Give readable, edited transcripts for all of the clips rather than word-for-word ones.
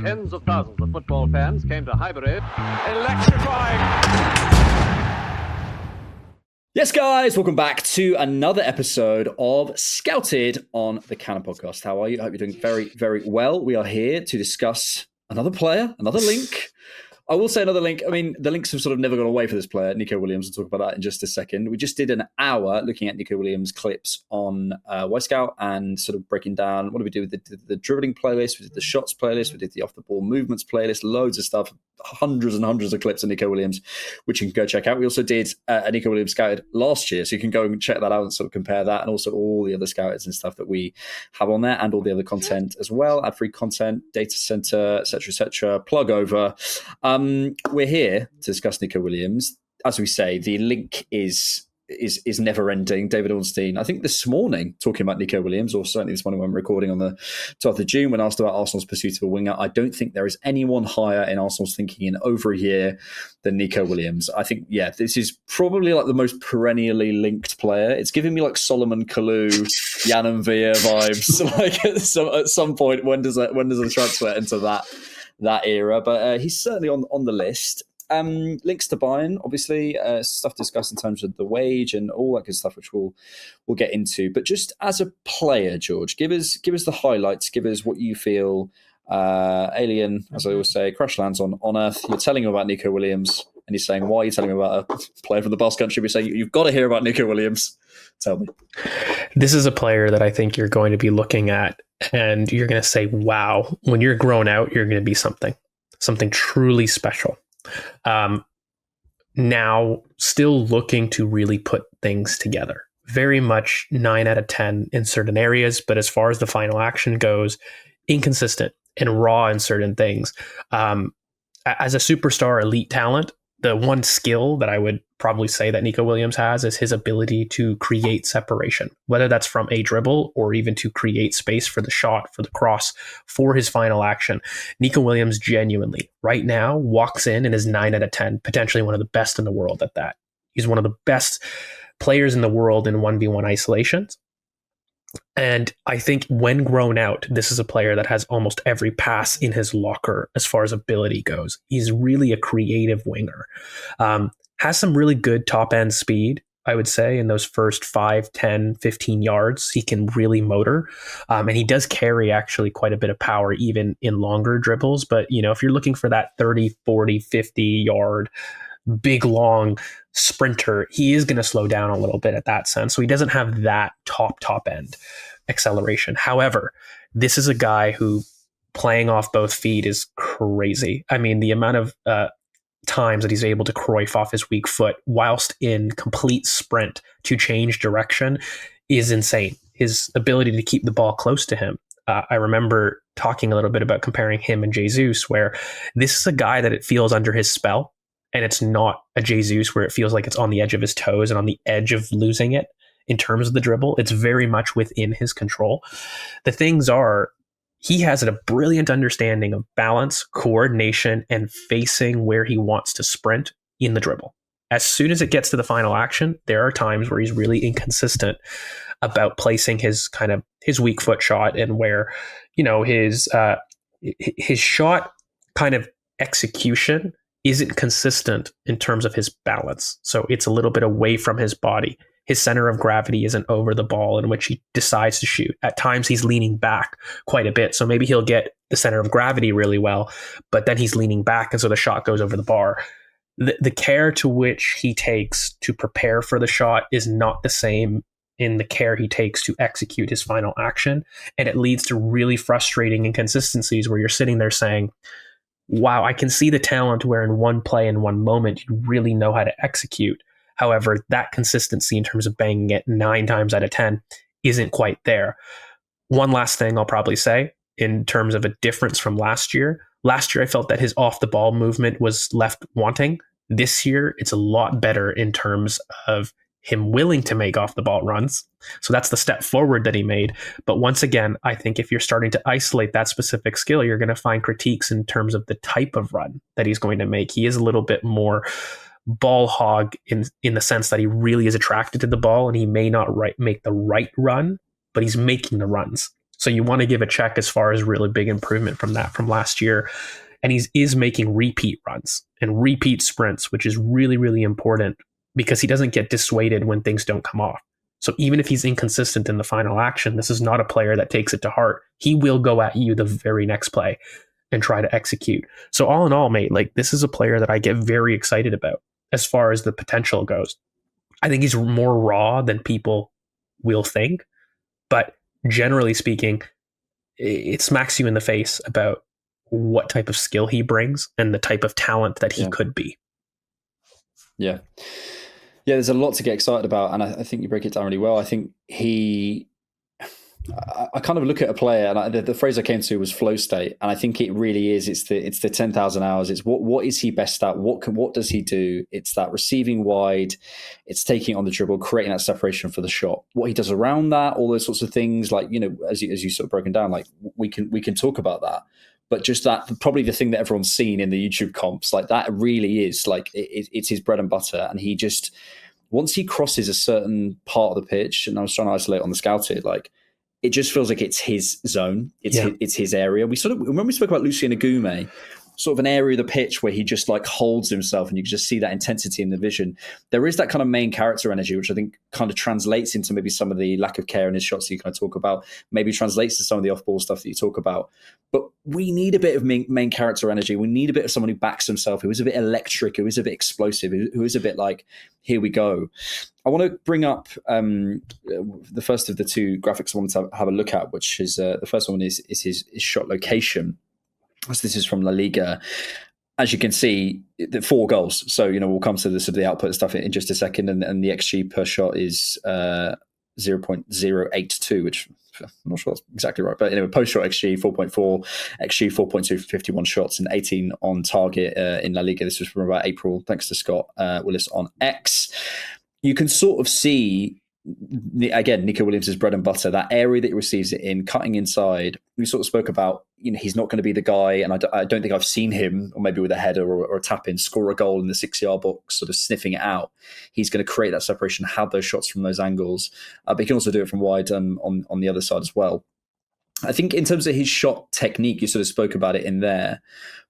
Tens of thousands of football fans came to Highbury. Electrifying! Yes, guys, welcome back to another episode of Scouted on the Cannon Podcast. How are you? I hope you're doing very, very well. We are here to discuss another player, another link. I will say another link. I mean, the links have sort of never gone away for this player, Nico Williams. We'll talk about that in just a second. We just did an hour looking at Nico Williams clips on Y-Scout and sort of breaking down what do we do with the dribbling playlist, we did the shots playlist, we did the off-the-ball movements playlist, loads of stuff, hundreds and hundreds of clips of Nico Williams, which you can go check out. We also did a Nico Williams scouted last year, so you can go and check that out and sort of compare that, and also all the other scouts and stuff that we have on there, and all the other content as well, ad-free content, data center, etc., plug over. We're here to discuss Nico Williams. As we say, the link is never ending. David Ornstein, I think this morning, talking about Nico Williams, or certainly this morning when we're recording on the 12th of June, when asked about Arsenal's pursuit of a winger, I don't think there is anyone higher in Arsenal's thinking in over a year than Nico Williams. I think, yeah, this is probably like the most perennially linked player. It's giving me like Solomon Kalou, Jan and Villa vibes. Like at some point, when does a transfer enter that era? But he's certainly on the list. Links to Bayern, obviously, stuff discussed in terms of the wage and all that good stuff, which we'll get into. But just as a player, George, give us the highlights. Give us what you feel. Alien, as I always say, crash lands on Earth. You're telling him about Nico Williams, and he's saying, "Why are you telling me about a player from the Basque Country?" We say, "You've got to hear about Nico Williams." Tell me. This is a player that I think you're going to be looking at, and you're going to say, "Wow!" When you're grown out, you're going to be something truly special. Now still looking to really put things together. Very much 9 out of 10 in certain areas, but as far as the final action goes, inconsistent and raw in certain things. As a superstar elite talent, the one skill that I would probably say that Nico Williams has is his ability to create separation, whether that's from a dribble or even to create space for the shot, for the cross, for his final action. Nico Williams genuinely, right now, walks in and is 9 out of 10, potentially one of the best in the world at that. He's one of the best players in the world in 1v1 isolations. And I think when grown out, this is a player that has almost every pass in his locker as far as ability goes. He's really a creative winger. Has some really good top end speed, I would say, in those first 5, 10, 15 yards. He can really motor. And he does carry actually quite a bit of power even in longer dribbles. But, you know, if you're looking for that 30, 40, 50 yard big, long sprinter, he is going to slow down a little bit at that sense. So he doesn't have that top end acceleration. However, this is a guy who playing off both feet is crazy. I mean, the amount of times that he's able to Cruyff off his weak foot whilst in complete sprint to change direction is insane. His ability to keep the ball close to him. I remember talking a little bit about comparing him and Jesus, where this is a guy that it feels under his spell. And it's not a Jesus where it feels like it's on the edge of his toes and on the edge of losing it in terms of the dribble. It's very much within his control. The things are, he has a brilliant understanding of balance, coordination, and facing where he wants to sprint in the dribble. As soon as it gets to the final action, there are times where he's really inconsistent about placing his weak foot shot, and where, you know, his shot kind of execution isn't consistent in terms of his balance. So it's a little bit away from his body. His center of gravity isn't over the ball in which he decides to shoot. At times he's leaning back quite a bit. So maybe he'll get the center of gravity really well, but then he's leaning back, and so the shot goes over the bar. The care to which he takes to prepare for the shot is not the same in the care he takes to execute his final action. And it leads to really frustrating inconsistencies where you're sitting there saying, wow, I can see the talent where in one play, in one moment, you really know how to execute. However, that consistency in terms of banging it 9 times out of 10 isn't quite there. One last thing I'll probably say in terms of a difference from last year. Last year, I felt that his off the ball movement was left wanting. This year, it's a lot better in terms of him willing to make off the ball runs. So that's the step forward that he made. But once again, I think if you're starting to isolate that specific skill, you're going to find critiques in terms of the type of run that he's going to make. He is a little bit more ball hog in the sense that he really is attracted to the ball, and he may not make the right run, but he's making the runs. So you want to give a check as far as really big improvement from last year. And he is making repeat runs and repeat sprints, which is really, really important because he doesn't get dissuaded when things don't come off. So even if he's inconsistent in the final action, this is not a player that takes it to heart. He will go at you the very next play and try to execute. So all in all, mate, like this is a player that I get very excited about as far as the potential goes. I think he's more raw than people will think, but generally speaking, it smacks you in the face about what type of skill he brings and the type of talent that he could be. Yeah. Yeah, there's a lot to get excited about, and I think you break it down really well. I think I kind of look at a player, and the phrase I came to was flow state, and I think it really is. It's the 10,000 hours. It's what is he best at? What does he do? It's that receiving wide, it's taking on the dribble, creating that separation for the shot. What he does around that, all those sorts of things, like as you sort of broken down, like we can talk about that. But just that, probably the thing that everyone's seen in the YouTube comps, like that really is like it's his bread and butter, and he just once he crosses a certain part of the pitch, and I was trying to isolate on the scouted, like. It just feels like it's his zone. It's his area. We sort of, when we spoke about Lucien Agume, sort of an area of the pitch where he just like holds himself and you can just see that intensity in the vision. There is that kind of main character energy, which I think kind of translates into maybe some of the lack of care in his shots that you kind of talk about, maybe translates to some of the off-ball stuff that you talk about. But we need a bit of main character energy. We need a bit of someone who backs himself, who is a bit electric, who is a bit explosive, who is a bit like, here we go. I want to bring up the first of the two graphics I wanted to have a look at, which is the first one is his shot location. So this is from La Liga. As you can see, the 4 goals. So, we'll come to the sort of the output stuff in just a second. And the XG per shot is 0.082, which I'm not sure that's exactly right. But anyway, post-shot XG 4.4, XG 4.2 for 51 shots and 18 on target in La Liga. This was from about April, thanks to Scott Willis on X. You can sort of see, again, Nico Williams' bread and butter, that area that he receives it in, cutting inside. We sort of spoke about, he's not going to be the guy, and I don't think I've seen him, or maybe with a header or a tap in, score a goal in the 6-yard box, sort of sniffing it out. He's going to create that separation, have those shots from those angles, but he can also do it from wide on the other side as well. I think in terms of his shot technique, you sort of spoke about it in there,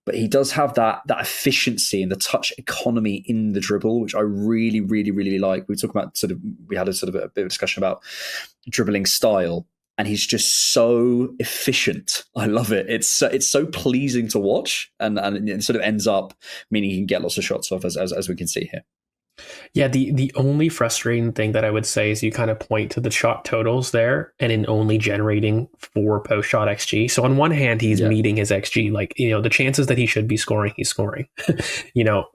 but he does have that efficiency and the touch economy in the dribble, which I really, really, really like. We talked about we had a bit of a discussion about dribbling style, and he's just so efficient. I love it. It's so pleasing to watch, and it sort of ends up meaning he can get lots of shots off, as we can see here. Yeah, the only frustrating thing that I would say is you kind of point to the shot totals there and in only generating 4 post-shot XG. So on one hand, he's meeting his XG. Like, the chances that he should be scoring, he's scoring.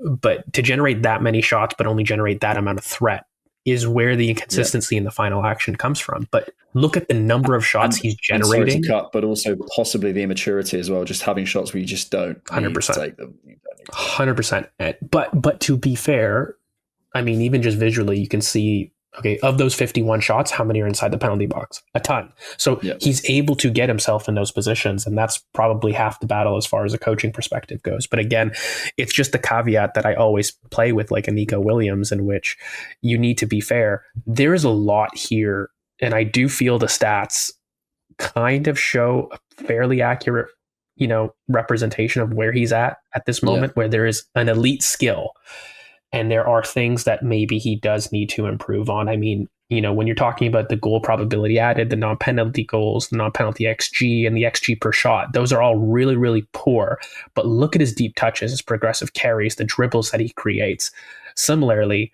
But to generate that many shots but only generate that amount of threat is where the inconsistency in the final action comes from. But look at the number of shots he's generating. Sorry to cut, but also possibly the immaturity as well, just having shots where you just don't 100%. take them. 100%. But to be fair, I mean, even just visually, you can see, okay, of those 51 shots, how many are inside the penalty box? A ton. So he's able to get himself in those positions, and that's probably half the battle as far as a coaching perspective goes. But again, it's just the caveat that I always play with, like a Nico Williams, in which you need to be fair. There is a lot here, and I do feel the stats kind of show a fairly accurate, representation of where he's at this moment, where there is an elite skill. And there are things that maybe he does need to improve on. I mean, when you're talking about the goal probability added, the non-penalty goals, the non-penalty XG, and the XG per shot, those are all really, really poor. But look at his deep touches, his progressive carries, the dribbles that he creates. Similarly,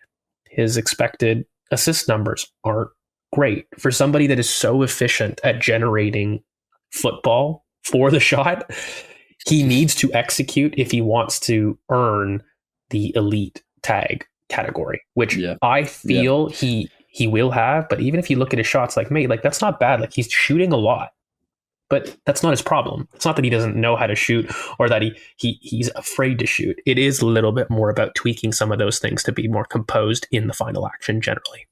his expected assist numbers aren't great. For somebody that is so efficient at generating football for the shot, he needs to execute if he wants to earn the elite tag category, which I feel he will have. But even if you look at his shots, that's not bad. Like, he's shooting a lot, but that's not his problem. It's not that he doesn't know how to shoot or that he's afraid to shoot. It is a little bit more about tweaking some of those things to be more composed in the final action generally.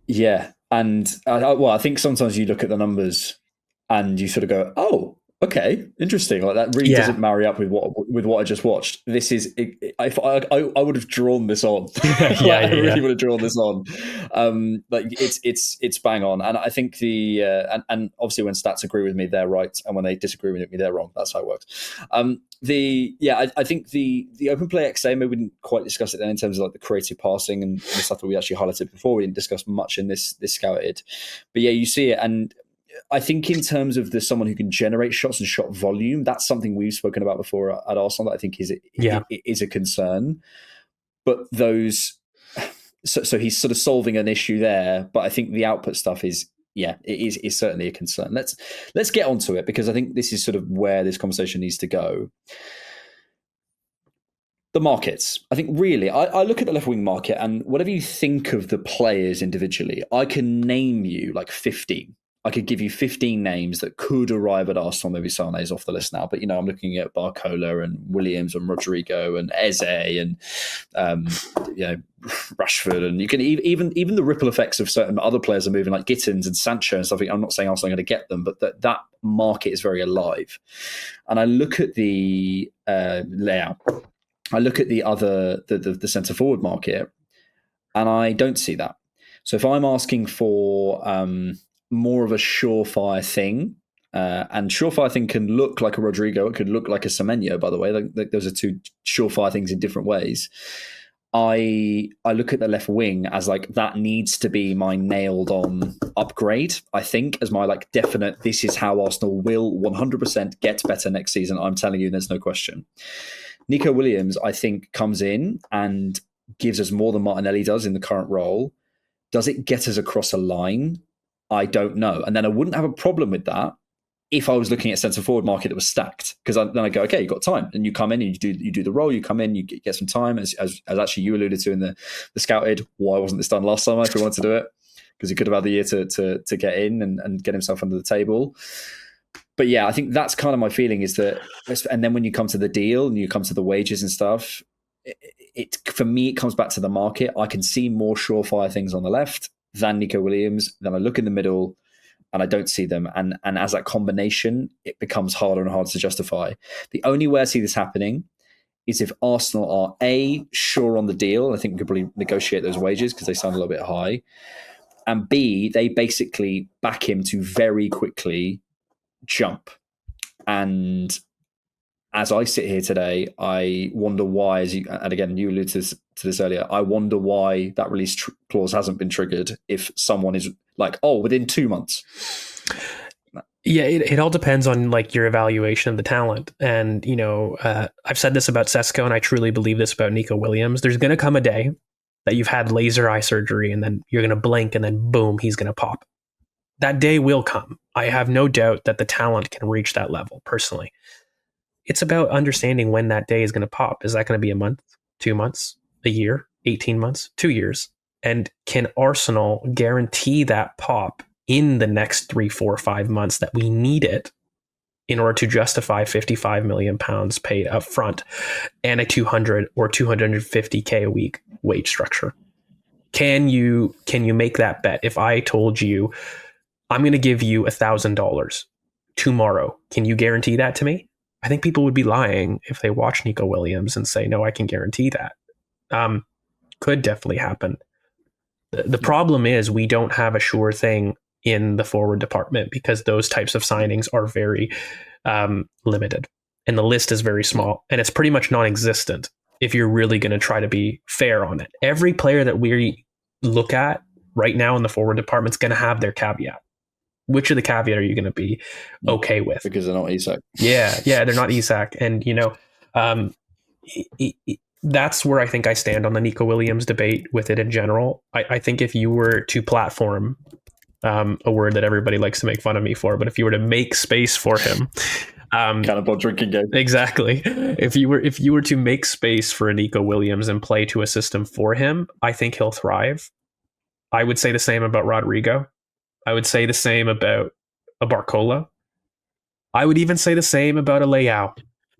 Yeah. And I think sometimes you look at the numbers and you sort of go, oh, Okay, interesting. Like that really doesn't marry up with what I just watched. This is I would have drawn this on. I really would have drawn this on. Like it's bang on, and I think and obviously when stats agree with me, they're right, and when they disagree with me, they're wrong. That's how it works. I think the open play XA, maybe we didn't quite discuss it then in terms of like the creative passing and the stuff that we actually highlighted before. We didn't discuss much in this scouted, but yeah, you see it. And I think in terms of someone who can generate shots and shot volume, that's something we've spoken about before at Arsenal that I think is a concern. But so he's sort of solving an issue there. But I think the output stuff is certainly a concern. Let's get onto it, because I think this is sort of where this conversation needs to go. The markets. I think really, I look at the left wing market, and whatever you think of the players individually, I can name you like 15. I could give you 15 names that could arrive at Arsenal. Maybe Sané's off the list now, but I'm looking at Barcola and Williams and Rodrigo and Eze and Rashford, and you can even the ripple effects of certain other players are moving, like Gittins and Sancho and stuff. I'm not saying Arsenal are going to get them, but that market is very alive. And I look at the layout. I look at the centre forward market, and I don't see that. So if I'm asking for more of a surefire thing, and surefire thing can look like a Rodrigo, it could look like a Semenyo, by the way. Those are two surefire things in different ways. I look at the left wing as like that needs to be my nailed on upgrade, I think, as my like definite, this is how Arsenal will 100% get better next season. I'm telling you, there's no question. Nico Williams, I think, comes in and gives us more than Martinelli does in the current role. Does it get us across a line? I don't know. And then I wouldn't have a problem with that if I was looking at centre forward market that was stacked, because then I go, okay, you got time, and you come in and you do the role. You come in, you get some time, as actually you alluded to in the scouted. Why wasn't this done last summer if we wanted to do it? Because he could have had the year to get in and get himself under the table. But yeah, I think that's kind of my feeling is that, and then when you come to the deal and you come to the wages and stuff, it for me, it comes back to the market. I can see more surefire things on the left than Nico Williams. Then I look in the middle and I don't see them. And as that combination, it becomes harder and harder to justify. The only way I see this happening is if Arsenal are A, sure on the deal. I think we could probably negotiate those wages because they sound a little bit high. And B, they basically back him to very quickly jump. And as I sit here today, I wonder why, and again, you alluded to this earlier, I wonder why that release clause hasn't been triggered if someone is like, within 2 months. Yeah, it all depends on like your evaluation of the talent. And, I've said this about Sesko, and I truly believe this about Nico Williams. There's going to come a day that you've had laser eye surgery, and then you're going to blink, and then boom, he's going to pop. That day will come. I have no doubt that the talent can reach that level, personally. It's about understanding when that day is going to pop. Is that going to be a month, 2 months, a year, 18 months, 2 years? And can Arsenal guarantee that pop in the next 3, 4, 5 months that we need it in order to justify £55 million paid up front and a 200 or 250K a week wage structure? Can you make that bet? If I told you, I'm going to give you $1,000 tomorrow, can you guarantee that to me? I think people would be lying if they watch Nico Williams and say, no, I can guarantee that. Could definitely happen. The problem is we don't have a sure thing in the forward department because those types of signings are very limited. And the list is very small. And it's pretty much non-existent if you're really going to try to be fair on it. Every player that we look at right now in the forward department is going to have their caveat. Which of the caveat are you going to be okay with? Because they're not Isak. Yeah, they're not Isak. And, that's where I think I stand on the Nico Williams debate with it in general. I think if you were to platform, a word that everybody likes to make fun of me for, but if you were to make space for him, cannonpod drinking game. Exactly. If you were to make space for a Nico Williams and play to a system for him, I think he'll thrive. I would say the same about Rodrigo. I would say the same about a Barcola. I would even say the same about a Leao.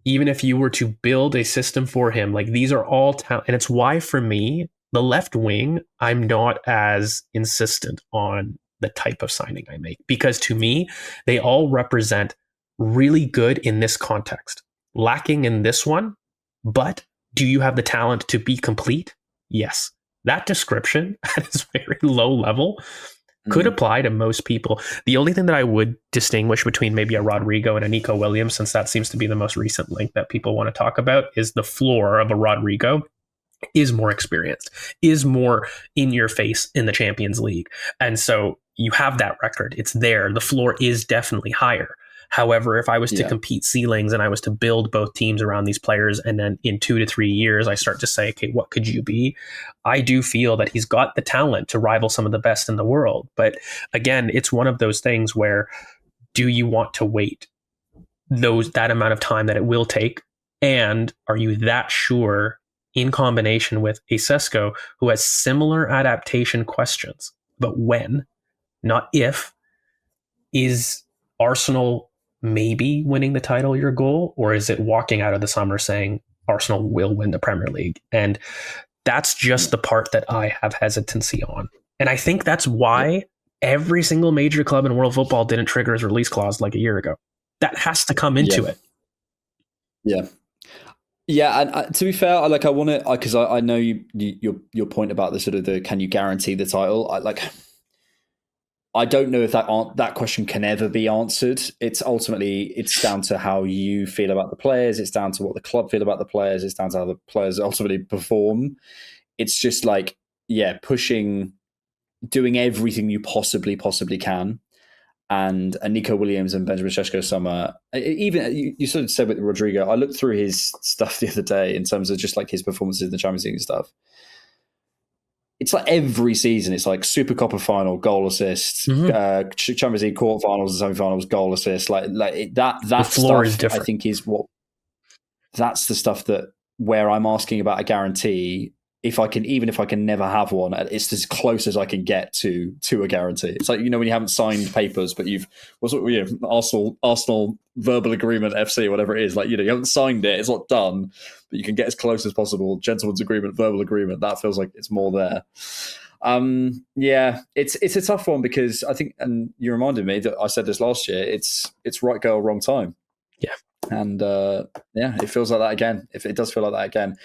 Even if you were to build a system for him, like these are all talent. And it's why for me, the left wing, I'm not as insistent on the type of signing I make. Because to me, they all represent really good in this context, lacking in this one, but do you have the talent to be complete? Yes. That description at its very low level could apply to most people. The only thing that I would distinguish between maybe a Rodrigo and a Nico Williams, since that seems to be the most recent link that people want to talk about, is the floor of a Rodrigo is more experienced, is more in your face in the Champions League. And so you have that record. It's there. The floor is definitely higher. However, if I was to compete ceilings and I was to build both teams around these players, and then in 2 to 3 years, I start to say, okay, what could you be? I do feel that he's got the talent to rival some of the best in the world. But again, it's one of those things where, do you want to wait that amount of time that it will take? And are you that sure, in combination with a Sesko who has similar adaptation questions, but when, not if, is Arsenal maybe winning the title your goal, or is it walking out of the summer saying Arsenal will win the Premier League? And that's just the part that I have hesitancy on. And I think that's why every single major club in world football didn't trigger his release clause like a year ago. That has to come into it. Yeah, and to be fair, I want to, because I know your point about the sort of the can you guarantee the title. I don't know if that question can ever be answered. It's down to how you feel about the players. It's down to what the club feel about the players. It's down to how the players ultimately perform. It's just pushing, doing everything you possibly can. And Nico Williams and Benjamin Šeško summer. Even you sort of said with Rodrigo, I looked through his stuff the other day in terms of just like his performances in the Champions League and stuff. It's like every season, it's like Super Coppa final, goal assist, Champions League quarterfinals and semi-finals, goal assist. That the floor stuff, is different. I think that's the stuff that where I'm asking about a guarantee. If I can never have one, it's as close as I can get to a guarantee. It's like, when you haven't signed papers, but Arsenal verbal agreement, FC, whatever it is. Like, you haven't signed it, it's not done, but you can get as close as possible. Gentleman's agreement, verbal agreement. That feels like it's more there. It's a tough one because I think, and you reminded me that I said this last year. It's right girl, wrong time. Yeah, and it feels like that again. If it does feel like that again.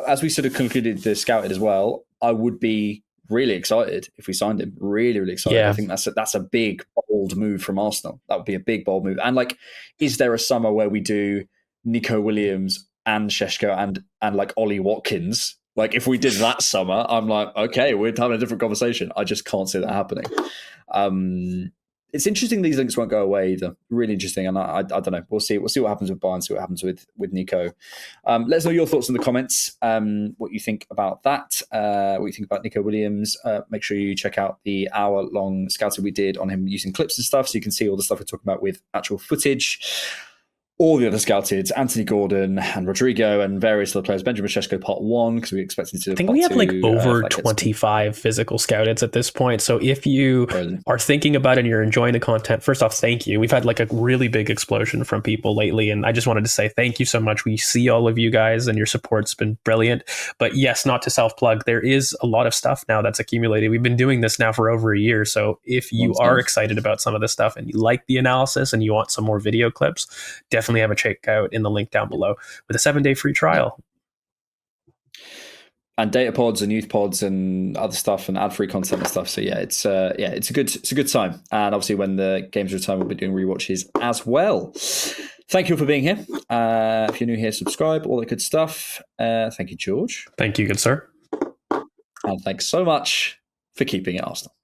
As we sort of concluded the scouted as well, I would be really excited if we signed him. Really, really excited. Yeah. I think that's a big, bold move from Arsenal. That would be a big, bold move. And is there a summer where we do Nico Williams and Šeško and like Ollie Watkins? Like, if we did that summer, I'm like, okay, we're having a different conversation. I just can't see that happening. It's interesting these links won't go away either. Really interesting. And I don't know. We'll see what happens with Bayern, see what happens with Nico. Let us know your thoughts in the comments, what you think about that, what you think about Nico Williams. Make sure you check out the hour-long scouting we did on him using clips and stuff so you can see all the stuff we're talking about with actual footage. All the other scouted, Anthony Gordon and Rodrigo and various other players, Benjamin Šeško part 1, because we expected to do I think we have over 25 physical scouteds at this point. So if you are thinking about it and you're enjoying the content, first off, thank you. We've had a really big explosion from people lately. And I just wanted to say thank you so much. We see all of you guys and your support's been brilliant. But yes, not to self-plug, there is a lot of stuff now that's accumulated. We've been doing this now for over a year. So if you are excited about some of this stuff and you like the analysis and you want some more video clips, definitely have a check out in the link down below with a 7-day free trial. And data pods and youth pods and other stuff and ad-free content and stuff. So it's a good time. And obviously when the games return, we'll be doing rewatches as well. Thank you for being here. If you're new here, subscribe, all that good stuff. Thank you, George. Thank you, good sir. And thanks so much for keeping it Arsenal.